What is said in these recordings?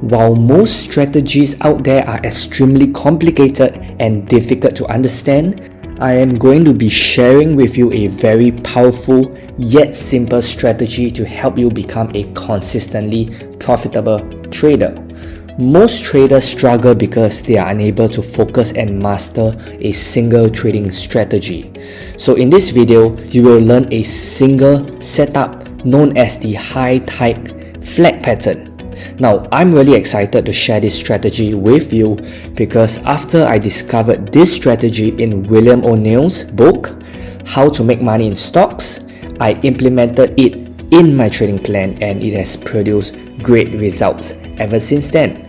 While most strategies out there are extremely complicated and difficult to understand, I am going to be sharing with you a very powerful yet simple strategy to help you become a consistently profitable trader. Most traders struggle because they are unable to focus and master a single trading strategy. So in this video, you will learn a single setup known as the high tide flag pattern. Now, I'm really excited to share this strategy with you because after I discovered this strategy in William O'Neill's book, How to Make Money in Stocks, I implemented it in my trading plan and it has produced great results ever since then.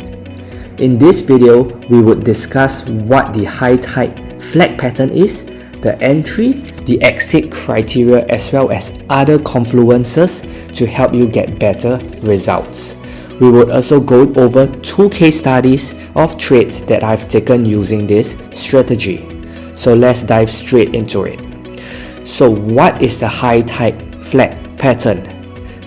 In this video, we would discuss what the high tide flag pattern is, the entry, the exit criteria, as well as other confluences to help you get better results. We would also go over 2 case studies of trades that I've taken using this strategy. So let's dive straight into it. So what is the high tide flag pattern?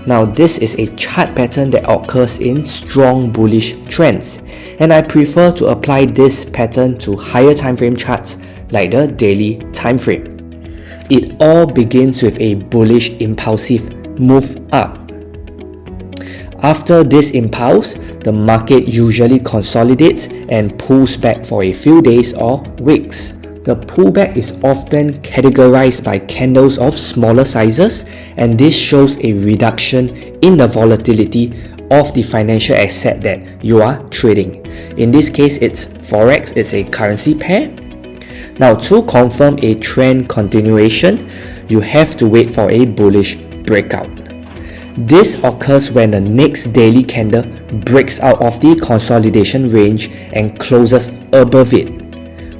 Now this is a chart pattern that occurs in strong bullish trends, and I prefer to apply this pattern to higher time frame charts like the daily time frame. It all begins with a bullish impulsive move up. After this impulse, the market usually consolidates and pulls back for a few days or weeks. The pullback is often categorized by candles of smaller sizes, and this shows a reduction in the volatility of the financial asset that you are trading. In this case, it's Forex, it's a currency pair. Now, to confirm a trend continuation, you have to wait for a bullish breakout. This occurs when the next daily candle breaks out of the consolidation range and closes above it,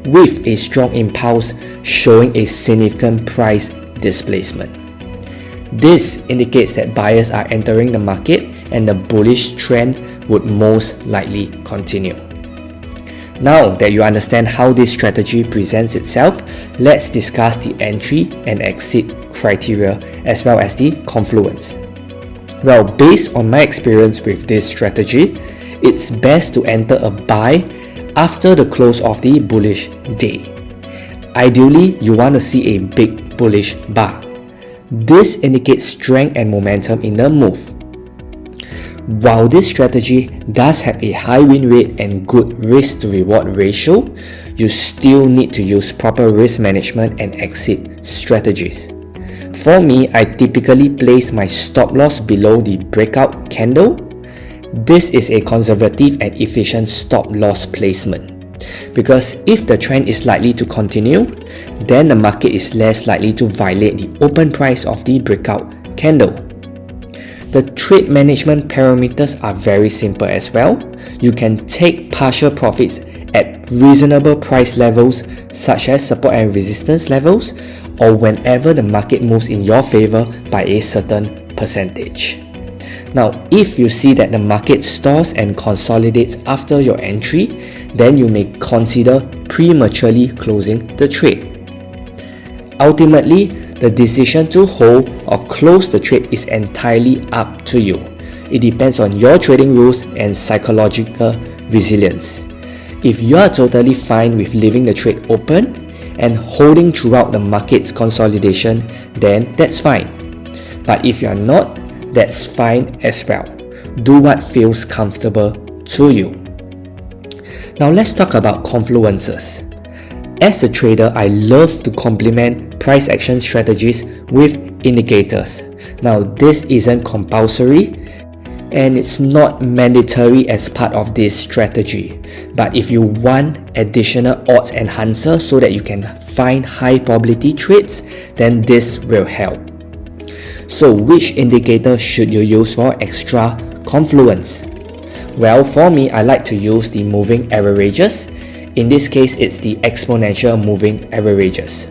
with a strong impulse showing a significant price displacement. This indicates that buyers are entering the market and the bullish trend would most likely continue. Now that you understand how this strategy presents itself, let's discuss the entry and exit criteria as well as the confluence. Well, based on my experience with this strategy, it's best to enter a buy after the close of the bullish day. Ideally, you want to see a big bullish bar. This indicates strength and momentum in the move. While this strategy does have a high win rate and good risk to reward ratio, you still need to use proper risk management and exit strategies. For me, I typically place my stop loss below the breakout candle. This is a conservative and efficient stop loss placement because if the trend is likely to continue, then the market is less likely to violate the open price of the breakout candle. The trade management parameters are very simple as well. You can take partial profits at reasonable price levels such as support and resistance levels, or whenever the market moves in your favor by a certain percentage. Now, if you see that the market stalls and consolidates after your entry, then you may consider prematurely closing the trade. Ultimately, the decision to hold or close the trade is entirely up to you. It depends on your trading rules and psychological resilience. If you are totally fine with leaving the trade open and holding throughout the market's consolidation, then that's fine. But if you are not, that's fine as well. Do what feels comfortable to you. Now let's talk about confluences. As a trader, I love to complement price action strategies with indicators. Now this isn't compulsory and it's not mandatory as part of this strategy. But if you want additional odds enhancer so that you can find high probability trades, then this will help. So which indicator should you use for extra confluence? Well, for me, I like to use the moving averages. In this case, it's the exponential moving averages.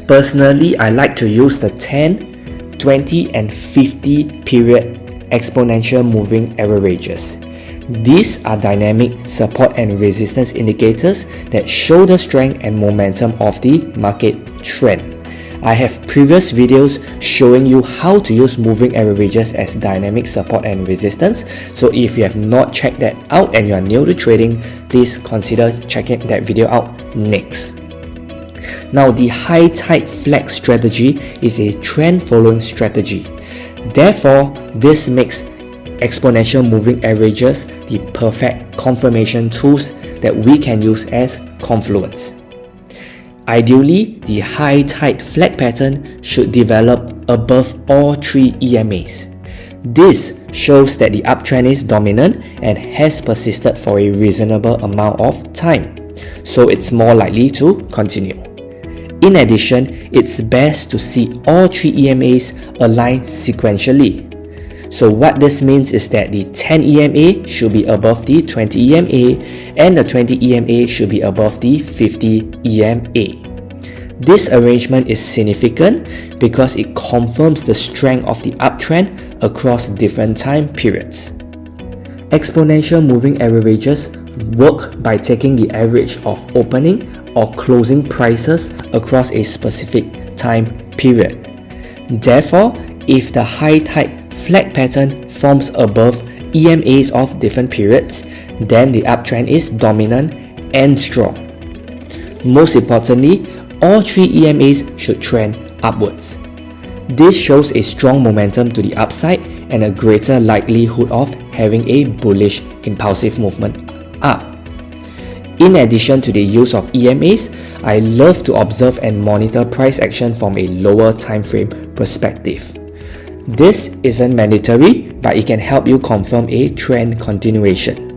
Personally, I like to use the 10, 20 and 50 period exponential moving averages. These are dynamic support and resistance indicators that show the strength and momentum of the market trend. I have previous videos showing you how to use moving averages as dynamic support and resistance. So if you have not checked that out and you are new to trading, please consider checking that video out next. Now, the high tide flag strategy is a trend following strategy. Therefore, this makes exponential moving averages the perfect confirmation tools that we can use as confluence. Ideally, the high tide flag pattern should develop above all three EMAs. This shows that the uptrend is dominant and has persisted for a reasonable amount of time, so it's more likely to continue. In addition, it's best to see all three EMAs align sequentially. So what this means is that the 10 EMA should be above the 20 EMA and the 20 EMA should be above the 50 EMA. This arrangement is significant because it confirms the strength of the uptrend across different time periods. Exponential moving averages work by taking the average of opening or closing prices across a specific time period. Therefore, if the high tide flag pattern forms above EMAs of different periods, then the uptrend is dominant and strong. Most importantly, all three EMAs should trend upwards. This shows a strong momentum to the upside and a greater likelihood of having a bullish impulsive movement up. In addition to the use of EMAs, I love to observe and monitor price action from a lower time frame perspective. This isn't mandatory, but it can help you confirm a trend continuation.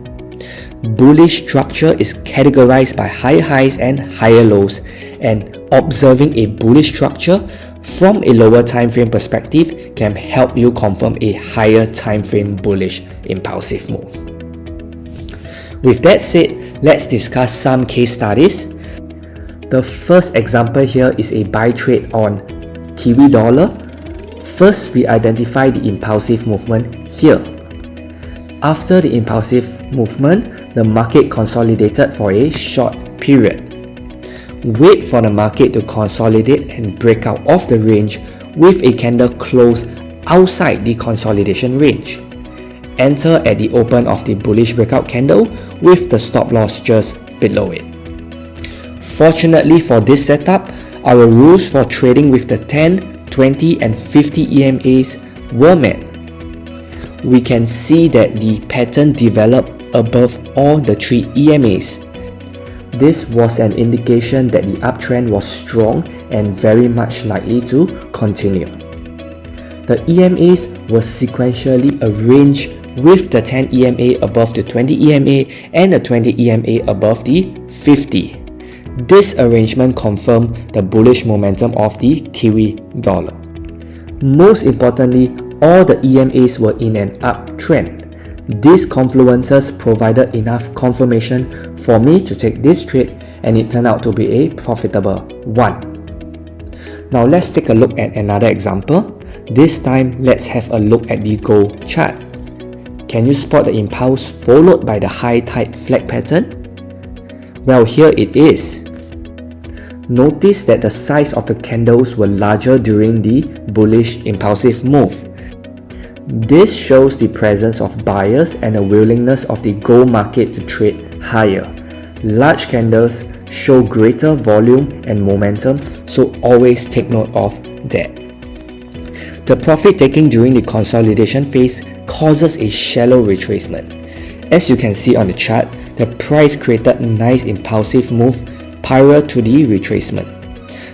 Bullish structure is categorized by higher highs and higher lows, and observing a bullish structure from a lower time frame perspective can help you confirm a higher time frame bullish impulsive move. With that said, let's discuss some case studies. The first example here is a buy trade on Kiwi dollar. First, we identify the impulsive movement here. After the impulsive movement, the market consolidated for a short period. Wait for the market to consolidate and break out of the range with a candle close outside the consolidation range. Enter at the open of the bullish breakout candle with the stop loss just below it. Fortunately for this setup, our rules for trading with the 10, 20 and 50 EMAs were met. We can see that the pattern developed above all the three EMAs. This was an indication that the uptrend was strong and very much likely to continue. The EMAs were sequentially arranged with the 10 EMA above the 20 EMA and the 20 EMA above the 50. This arrangement confirmed the bullish momentum of the Kiwi dollar. Most importantly, all the EMAs were in an uptrend. These confluences provided enough confirmation for me to take this trade, and it turned out to be a profitable one. Now let's take a look at another example. This time, let's have a look at the gold chart. Can you spot the impulse followed by the high tide flag pattern? Well, here it is. Notice that the size of the candles were larger during the bullish impulsive move. This shows the presence of buyers and a willingness of the gold market to trade higher. Large candles show greater volume and momentum, so always take note of that. The profit taking during the consolidation phase causes a shallow retracement. As you can see on the chart, the price created a nice impulsive move prior to the retracement.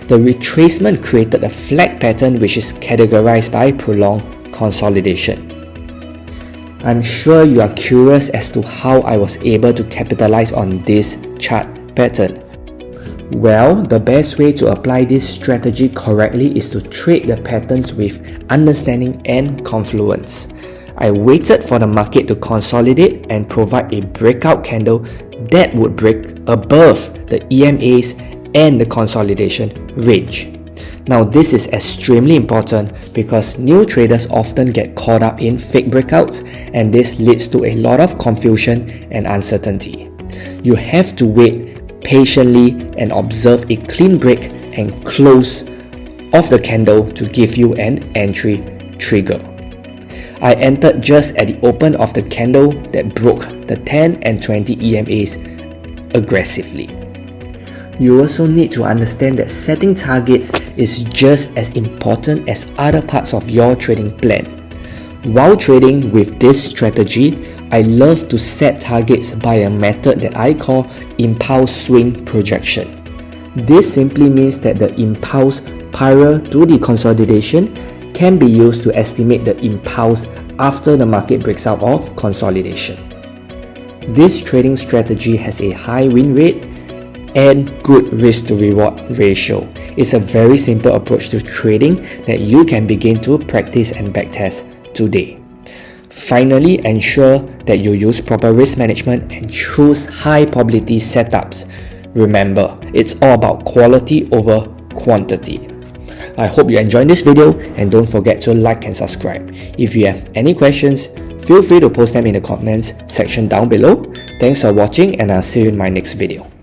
The retracement created a flag pattern which is categorized by prolonged consolidation. I'm sure you are curious as to how I was able to capitalize on this chart pattern. Well, the best way to apply this strategy correctly is to trade the patterns with understanding and confluence. I waited for the market to consolidate and provide a breakout candle that would break above the EMAs and the consolidation range. Now this is extremely important because new traders often get caught up in fake breakouts, and this leads to a lot of confusion and uncertainty. You have to wait patiently and observe a clean break and close of the candle to give you an entry trigger. I entered just at the open of the candle that broke the 10 and 20 EMAs aggressively. You also need to understand that setting targets is just as important as other parts of your trading plan. While trading with this strategy, I love to set targets by a method that I call impulse swing projection. This simply means that the impulse prior to the consolidation can be used to estimate the impulse after the market breaks out of consolidation. This trading strategy has a high win rate and good risk to reward ratio. It's a very simple approach to trading that you can begin to practice and backtest today. Finally, ensure that you use proper risk management and choose high probability setups. Remember, it's all about quality over quantity. I hope you enjoyed this video and don't forget to like and subscribe. If you have any questions, feel free to post them in the comments section down below. Thanks for watching and I'll see you in my next video.